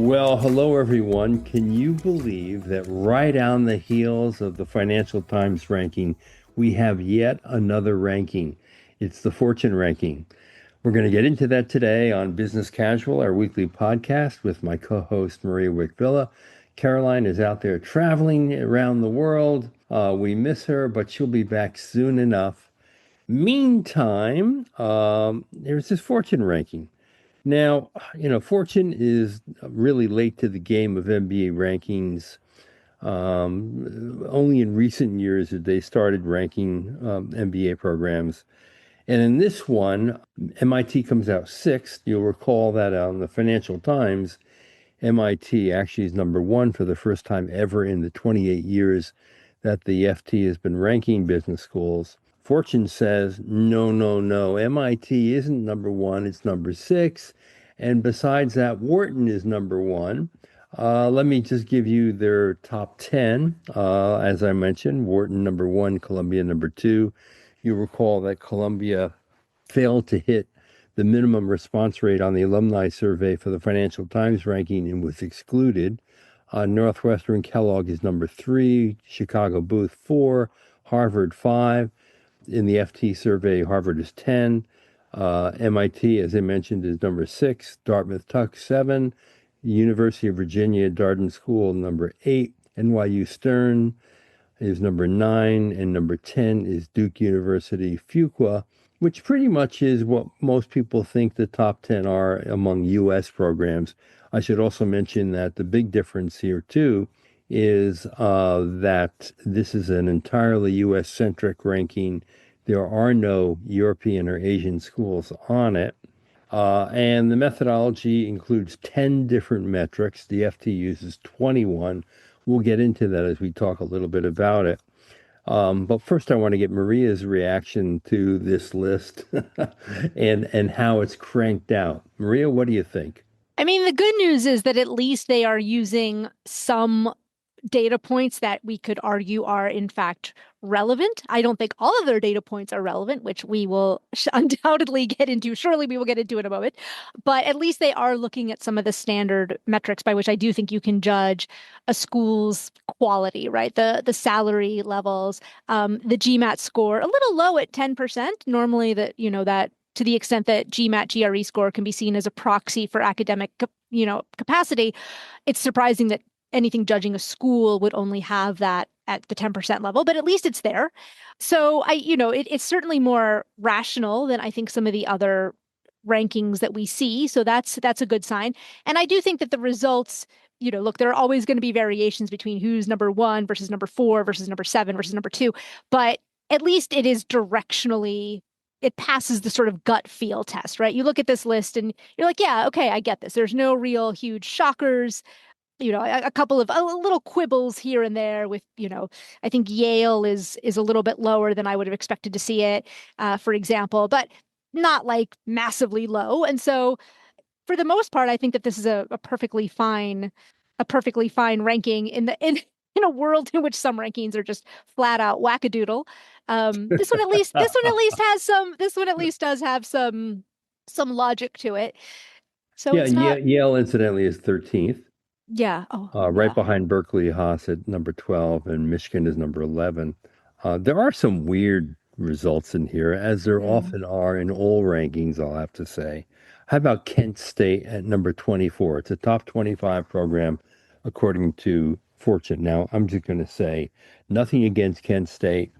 Well, hello everyone. Can you believe that right on the heels of the Financial Times ranking, we have yet another ranking? It's the Fortune ranking. We're going to get into that today on Business Casual, our weekly podcast with my co-host Maria Wickvilla. Caroline is out there traveling around the world. We miss her, but she'll be back soon enough. Meantime, there's this Fortune ranking. Now, Fortune is really late to the game of MBA rankings. Only in recent years did they started ranking MBA programs. And in this one, MIT comes out sixth. You'll recall that on the Financial Times, MIT actually is number one for the first time ever in the 28 years that the FT has been ranking business schools. Fortune says, no, no, no. MIT isn't number one, it's number six. And besides that, Wharton is number one. Let me just give you their top 10. As I mentioned, Wharton number one, Columbia number two. You recall that Columbia failed to hit the minimum response rate on the alumni survey for the Financial Times ranking and was excluded. Northwestern Kellogg is number three, Chicago Booth four, Harvard five. In the FT survey, Harvard is 10. MIT, as I mentioned, is number six. Dartmouth Tufts, seven. University of Virginia, Darden School, number eight. NYU Stern is number nine. And number 10 is Duke University Fuqua, which pretty much is what most people think the top 10 are among U.S. programs. I should also mention that the big difference here, too, is that this is an entirely U.S.-centric ranking. There are no European or Asian schools on it. And the methodology includes 10 different metrics. The FT uses 21. We'll get into that as we talk a little bit about it. But first, I want to get Maria's reaction to this list and how it's cranked out. Maria, what do you think? I mean, the good news is that at least they are using some data points that we could argue are in fact relevant. I don't think all of their data points are relevant, which we will undoubtedly get into. Surely we will get into in a moment. But at least they are looking at some of the standard metrics by which I do think you can judge a school's quality, right? The salary levels, the GMAT score, a little low at 10%. Normally that to the extent that GMAT GRE score can be seen as a proxy for academic, capacity, it's surprising that anything judging a school would only have that at the 10% level, but at least it's there. So it's certainly more rational than I think some of the other rankings that we see. So that's a good sign. And I do think that the results, look, there are always going to be variations between who's number one versus number four versus number seven versus number two, but at least it is directionally it passes the sort of gut feel test, right? You look at this list and you're like, yeah, okay, I get this. There's no real huge shockers, a couple of little quibbles here and there with, I think Yale is a little bit lower than I would have expected to see it, for example, but not like massively low. And so for the most part, I think that this is a perfectly fine ranking in a world in which some rankings are just flat out wackadoodle. This one at least does have some logic to it. So Yeah, it's not, Yale incidentally is 13th, yeah. Oh, right yeah. behind Berkeley Haas at number 12, and Michigan is number 11. There are some weird results in here, as there Mm. often are in all rankings, I'll have to say. How about Kent State at number 24? It's a top 25 program according to Fortune. Now, I'm just going to say nothing against Kent State.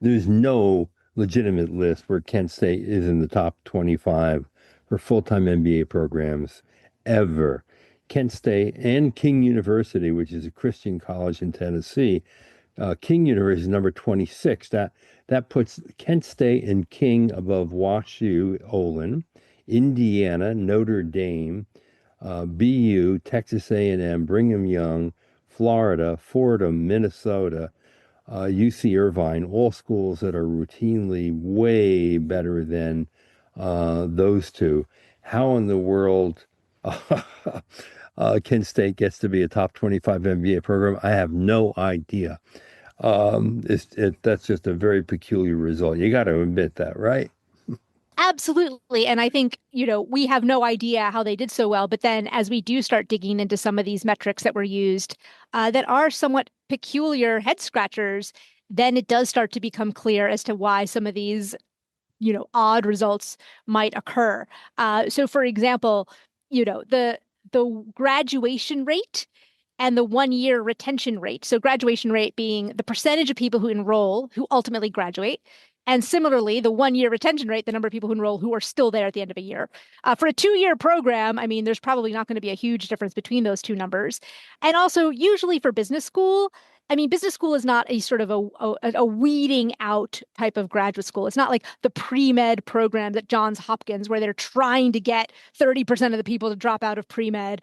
There's no legitimate list where Kent State is in the top 25 for full-time MBA programs ever. Kent State and King University, which is a Christian college in Tennessee, King University is number 26. That puts Kent State and King above WashU, Olin, Indiana, Notre Dame, BU, Texas A&M, Brigham Young, Florida, Fordham, Minnesota, UC Irvine, all schools that are routinely way better than those two. How in the world Kent State gets to be a top 25 MBA program? I have no idea. That's just a very peculiar result. You got to admit that, right? Absolutely. And I think, we have no idea how they did so well. But then as we do start digging into some of these metrics that were used that are somewhat peculiar head scratchers, then it does start to become clear as to why some of these odd results might occur. So, for example, the graduation rate and the 1 year retention rate. So, graduation rate being the percentage of people who enroll who ultimately graduate. And similarly, the 1 year retention rate, the number of people who enroll who are still there at the end of a year. For a 2 year program, I mean, there's probably not going to be a huge difference between those two numbers. And also, usually for business school, I mean, business school is not a sort of a weeding out type of graduate school. It's not like the pre-med programs at Johns Hopkins where they're trying to get 30% of the people to drop out of pre-med.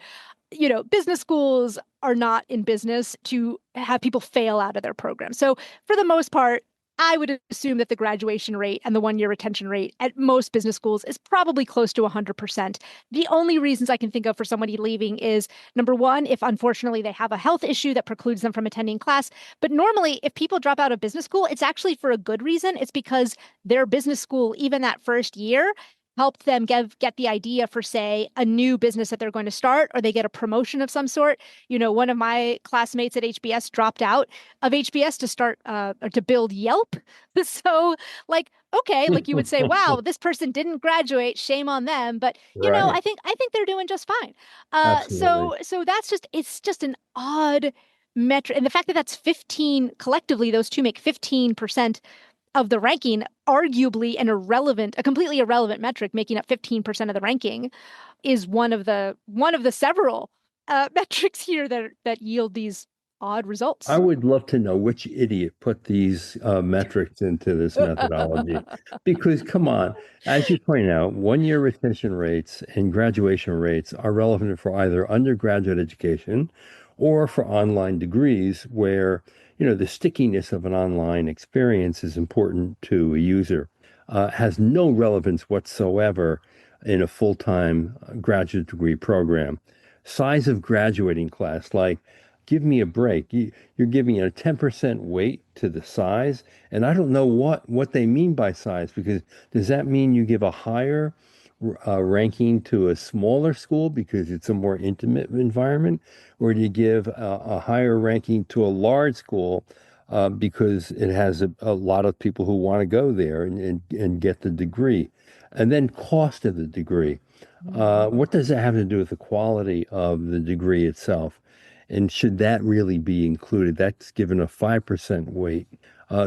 Business schools are not in business to have people fail out of their program. So for the most part, I would assume that the graduation rate and the 1 year retention rate at most business schools is probably close to 100%. The only reasons I can think of for somebody leaving is number one, if unfortunately they have a health issue that precludes them from attending class. But normally, if people drop out of business school, it's actually for a good reason. It's because their business school, even that first year, helped them get the idea for, say, a new business that they're going to start, or they get a promotion of some sort. One of my classmates at HBS dropped out of HBS to start or to build Yelp. So, like, okay, like you would say, wow, this person didn't graduate, shame on them. But Right. I think they're doing just fine. Absolutely. So it's just an odd metric, and the fact that that's 15 collectively, those two make 15% of the ranking, arguably a completely irrelevant metric, making up 15% of the ranking, is one of the several metrics here that yield these odd I results. would love to know which idiot put these metrics into this methodology. Because, come on, as you point out, 1 year retention rates and graduation rates are relevant for either undergraduate education or for online degrees, where, the stickiness of an online experience is important to a user. Has no relevance whatsoever in a full-time graduate degree program. Size of graduating class, like, give me a break. You're giving a 10% weight to the size, and I don't know what they mean by size, because does that mean you give a higher ranking to a smaller school because it's a more intimate environment, or do you give a higher ranking to a large school because it has a lot of people who want to go there and get the degree? And then cost of the degree. What does that have to do with the quality of the degree itself? And should that really be included? That's given a 5% weight.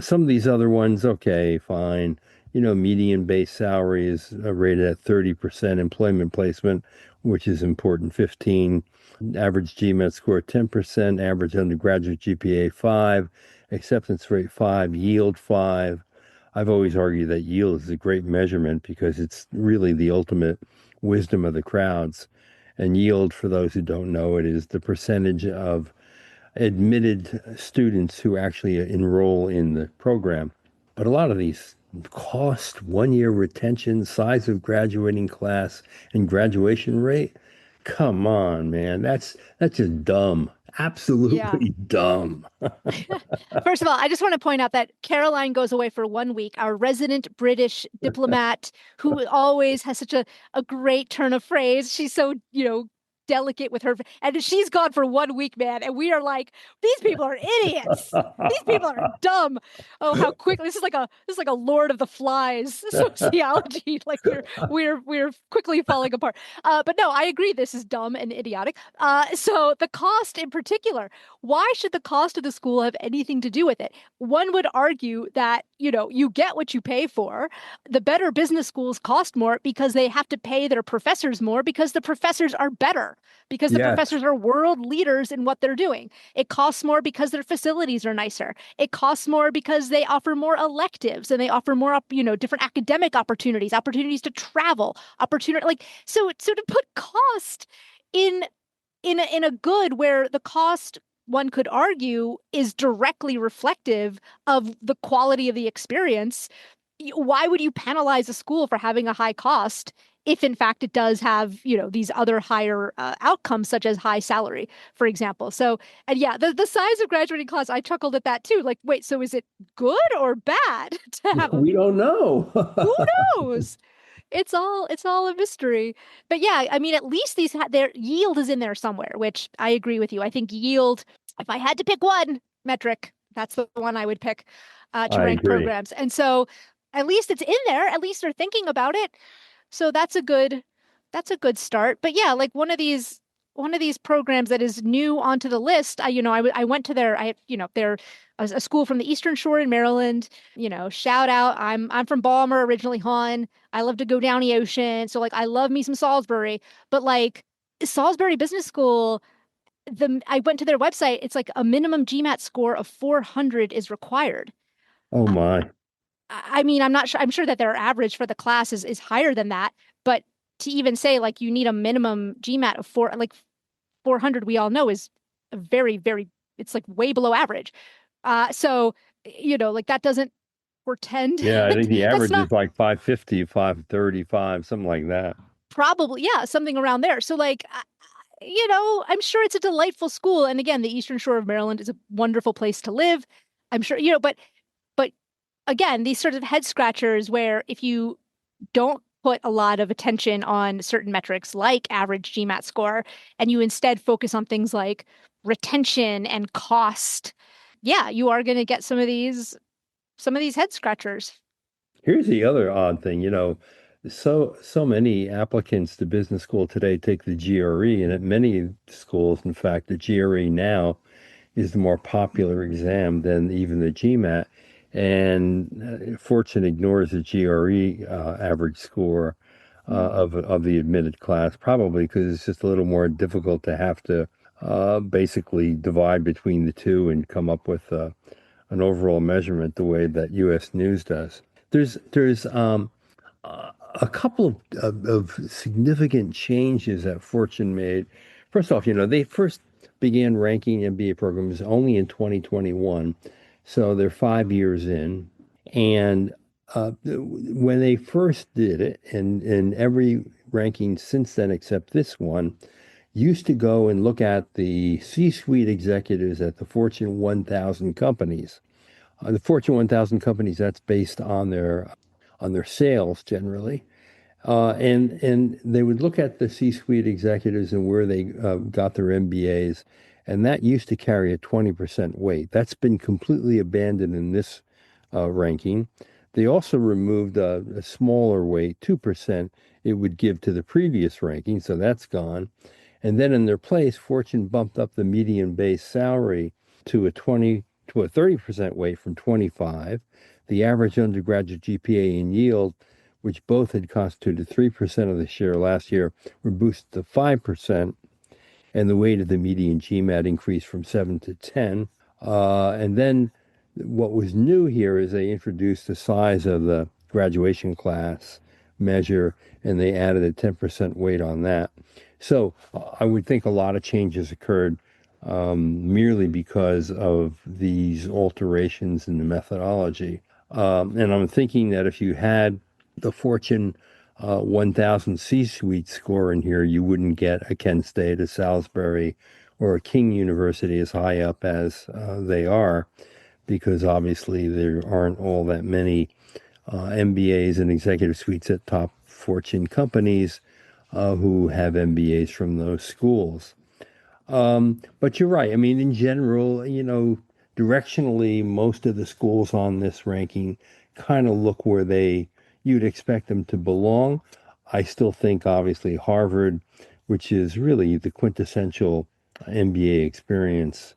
Some of these other ones, okay, fine. Median base salary is rated at 30%, employment placement, which is important, 15. Average GMAT score 10%, average undergraduate GPA 5, acceptance rate 5, yield 5. I've always argued that yield is a great measurement because it's really the ultimate wisdom of the crowds. And yield, for those who don't know it, is the percentage of admitted students who actually enroll in the program. But a lot of these cost, 1 year retention, size of graduating class, and graduation rate. Come on, man. That's just dumb. Yeah. Absolutely dumb. First of all, I just want to point out that Caroline goes away for 1 week, our resident British diplomat who always has such a great turn of phrase. She's so, delicate with her. And she's gone for 1 week, man. And we are like, these people are idiots. These people are dumb. Oh, how quickly this is like a Lord of the Flies sociology. Like we're quickly falling apart. But no, I agree. This is dumb and idiotic. So the cost in particular, why should the cost of the school have anything to do with it? One would argue that, you get what you pay for. The better business schools cost more because they have to pay their professors more because the professors are better, because the Yes. professors are world leaders in what they're doing. It costs more because their facilities are nicer. It costs more because they offer more electives and they offer more, different academic opportunities to travel, so to put cost in in a good where the cost, one could argue, is directly reflective of the quality of the experience. Why would you penalize a school for having a high cost if in fact it does have, these other higher outcomes, such as high salary, for example? So, and yeah, the size of graduating class, I chuckled at that too. Like, wait, so is it good or bad to have a, We don't who know. knows? It's all a mystery. But yeah, I mean, at least their yield is in there somewhere, which I agree with you. I think yield, if I had to pick one metric, that's the one I would pick to I rank agree. programs. And so at least it's in there. At least they're thinking about it. So that's a good start. But yeah, like one of these programs that is new onto the list. I went to they're a school from the Eastern Shore in Maryland. Shout out. I'm from Balmer originally, hon. I love to go down the ocean. So like I love me some Salisbury, but like Salisbury Business School, I went to their website. It's like a minimum GMAT score of 400 is required. Oh I, my. I mean, I'm not sure. I'm sure that their average for the class is higher than that, but to even say like you need a minimum GMAT of 400, we all know is a very, very, it's like way below average. So, like that doesn't portend, Yeah, I think the that's average not is like 550, 535, something like that. probably, yeah, something around there. So, like, I'm sure it's a delightful school. And again, the Eastern Shore of Maryland is a wonderful place to live. I'm sure, but again, these sort of head scratchers where if you don't put a lot of attention on certain metrics like average GMAT score, and you instead focus on things like retention and cost, yeah, you are going to get some of these head scratchers. Here's the other odd thing, so many applicants to business school today take the GRE, and at many schools, in fact, the GRE now is the more popular exam than even the GMAT. And Fortune ignores the GRE average score of the admitted class, probably because it's just a little more difficult to have to basically divide between the two and come up with an overall measurement the way that U.S. News does. There's a couple of significant changes that Fortune made. First off, they first began ranking MBA programs only in 2021, so they're 5 years in. And when they first did it, and every ranking since then except this one, used to go and look at the C-suite executives at the Fortune 1000 companies. The Fortune 1000 companies, that's based on their sales generally. And they would look at the C-suite executives and where they got their MBAs, and that used to carry a 20% weight. That's been completely abandoned in this ranking. They also removed a smaller weight, 2%, it would give to the previous ranking, so that's gone. And then in their place, Fortune bumped up the median base salary to a 30% weight from 25. The average undergraduate GPA and yield, which both had constituted 3% of the share last year, were boosted to 5%, and the weight of the median GMAT increased from 7 to 10. And then what was new here is they introduced the size of the graduation class measure, and they added a 10% weight on that. So I would think a lot of changes occurred merely because of these alterations in the methodology. And I'm thinking that if you had the Fortune 1000 C-suite score in here, you wouldn't get a Kent State, a Salisbury, or a King University as high up as they are, because obviously there aren't all that many MBAs and executive suites at top Fortune companies who have MBAs from those schools. But you're right. I mean, in general, directionally, most of the schools on this ranking kind of look where you'd expect them to belong. I still think, obviously, Harvard, which is really the quintessential MBA experience.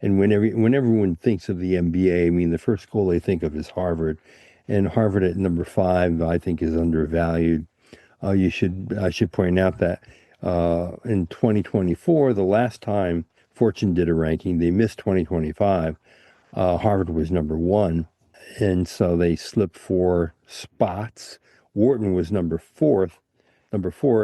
And when everyone thinks of the MBA, I mean, the first school they think of is Harvard. And Harvard at number five, I think, is undervalued. I should point out that in 2024, the last time Fortune did a ranking, they missed 2025. Harvard was number one, and so they slipped 4 spots. Wharton was number four,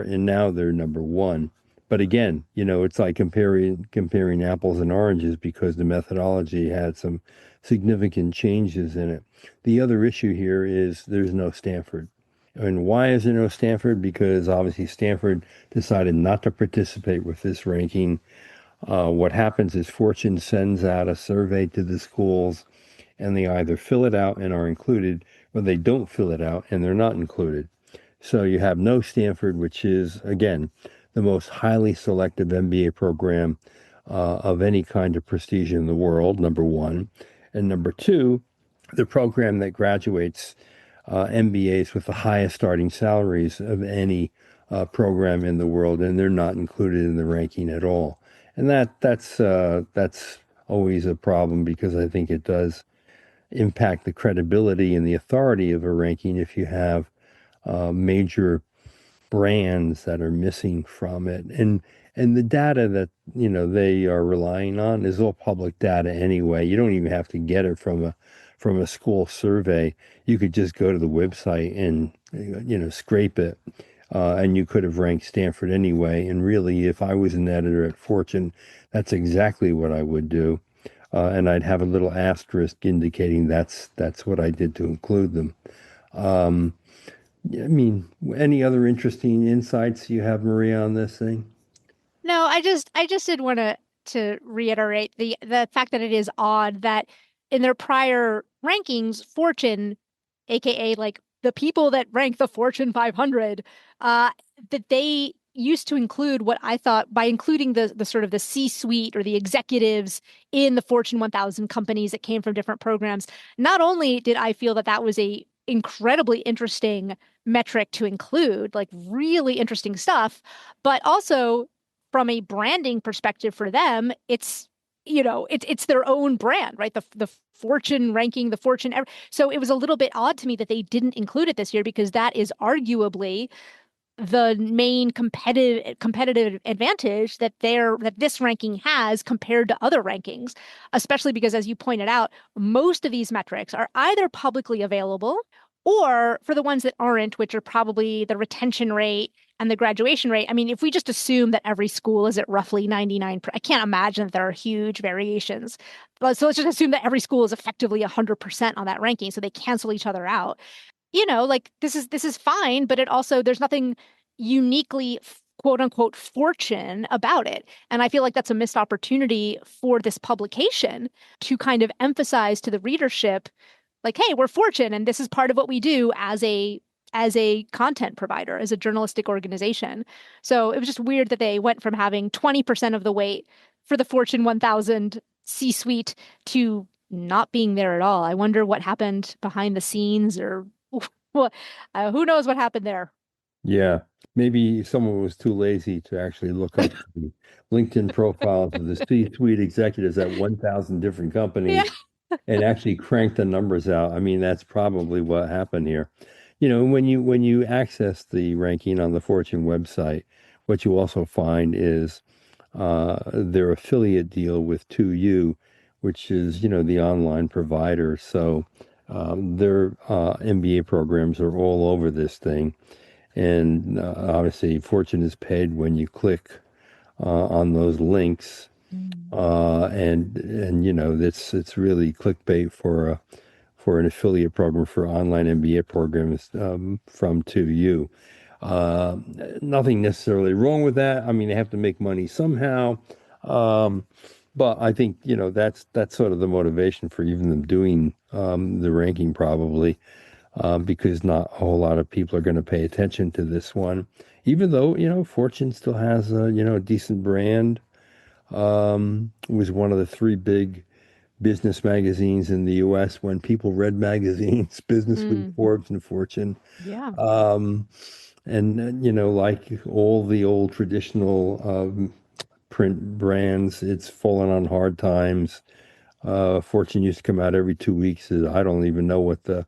and now they're number one. But again, it's like comparing apples and oranges because the methodology had some significant changes in it. The other issue here is there's no Stanford. And why is there no Stanford? Because obviously Stanford decided not to participate with this ranking. What happens is Fortune sends out a survey to the schools, and they either fill it out and are included, or they don't fill it out and they're not included. So you have no Stanford, which is, again, the most highly selective MBA program of any kind of prestige in the world, number one. And number two, the program that graduates MBAs with the highest starting salaries of any program in the world, and they're not included in the ranking at all. And that's always a problem because I think it does impact the credibility and the authority of a ranking if you have major brands that are missing from it. And the data that, they are relying on is all public data anyway. You don't even have to get it from a school survey. You could just go to the website and, scrape it. And you could have ranked Stanford anyway. And really, if I was an editor at Fortune, that's exactly what I would do. And I'd have a little asterisk indicating that's what I did to include them. Um, I mean, any other interesting insights you have, Maria, on this thing? No, I just did want to reiterate the fact that it is odd that in their prior rankings, Fortune, aka like the people that rank the Fortune 500, uh, that they used to include what I thought by including the sort of the C-suite or the executives in the Fortune 1000 companies that came from different programs. Not only did I feel that that was a incredibly interesting metric to include, like really interesting stuff, but also from a branding perspective for them, it's their own brand, right? The Fortune ranking, the Fortune. So it was a little bit odd to me that they didn't include it this year because that is arguably the main competitive advantage that this ranking has compared to other rankings, especially because, as you pointed out, most of these metrics are either publicly available or for the ones that aren't, which are probably the retention rate and the graduation rate. I mean, if we just assume that every school is at roughly 99, I can't imagine that there are huge variations. But so let's just assume that every school is effectively 100% on that ranking, so they cancel each other out. Like this is fine, but it also there's nothing uniquely quote unquote fortune about it. And I feel like that's a missed opportunity for this publication to kind of emphasize to the readership, like, hey, we're Fortune and this is part of what we do as a content provider, as a journalistic organization. So it was just weird that they went from having 20% of the weight for the Fortune 1000 C-suite to not being there at all. I wonder what happened behind the scenes or well, who knows what happened there. Yeah, maybe someone was too lazy to actually look up the LinkedIn profiles of the C-suite executives at 1,000 different Yeah. companies and actually crank the numbers out. I mean, that's probably what happened here. When you access the ranking on the Fortune website, what you also find is their affiliate deal with 2U, which is, the online provider. So their MBA programs are all over this thing. And obviously, Fortune is paid when you click on those links. Mm. And it's really clickbait for an affiliate program for online MBA programs from 2U. Uh, Nothing necessarily wrong with that. I mean, they have to make money somehow. Um, but I think, that's sort of the motivation for even them doing the ranking probably, because not a whole lot of people are going to pay attention to this one, even though, Fortune still has a decent brand. It was one of the three big business magazines in the US when people read magazines, Business Week, Mm. Forbes, and Fortune. Yeah. Um, and, like all the old traditional print brands, it's fallen on hard times. Fortune used to come out every 2 weeks. I don't even know what the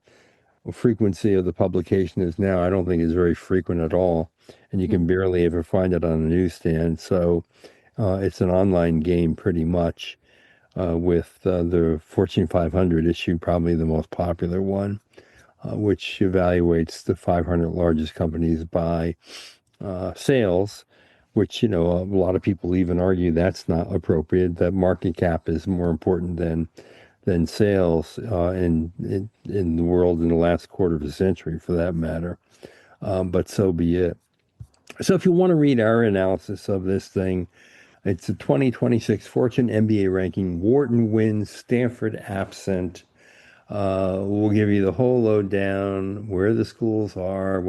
frequency of the publication is now. I don't think it's very frequent at all. And you can Mm. barely ever find it on a newsstand. So it's an online game pretty much, with the Fortune 500 issue, probably the most popular one, which evaluates the 500 largest companies by sales, which, a lot of people even argue that's not appropriate, that market cap is more important than sales in the world in the last quarter of a century, for that matter. But so be it. So if you want to read our analysis of this thing, it's a 2026 Fortune MBA ranking. Wharton wins, Stanford absent. We'll give you the whole lowdown, where the schools are,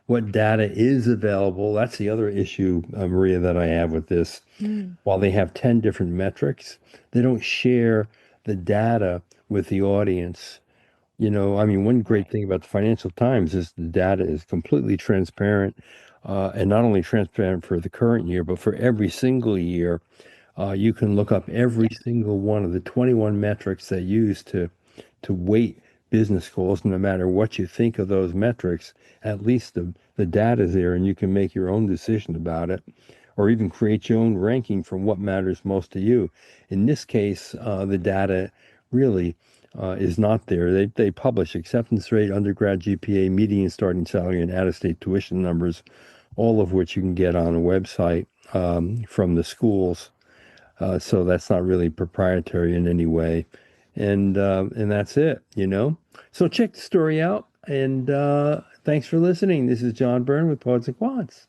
what data is available. That's the other issue, Maria, that I have with this. Mm, While they have 10 different metrics, they don't share the data with the audience. I mean, one great right. thing about the Financial Times is the data is completely transparent, and not only transparent for the current year, but for every single year. You can look up every Yeah. single one of the 21 metrics they use to weight business goals. No matter what you think of those metrics, at least the data is there, and you can make your own decision about it, or even create your own ranking from what matters most to you. In this case, the data really is not there. They publish acceptance rate, undergrad GPA, median starting salary, and out-of-state tuition numbers, all of which you can get on a website from the schools. So that's not really proprietary in any way. And that's it. So check the story out. And thanks for listening. This is John Byrne with Poets and Quants.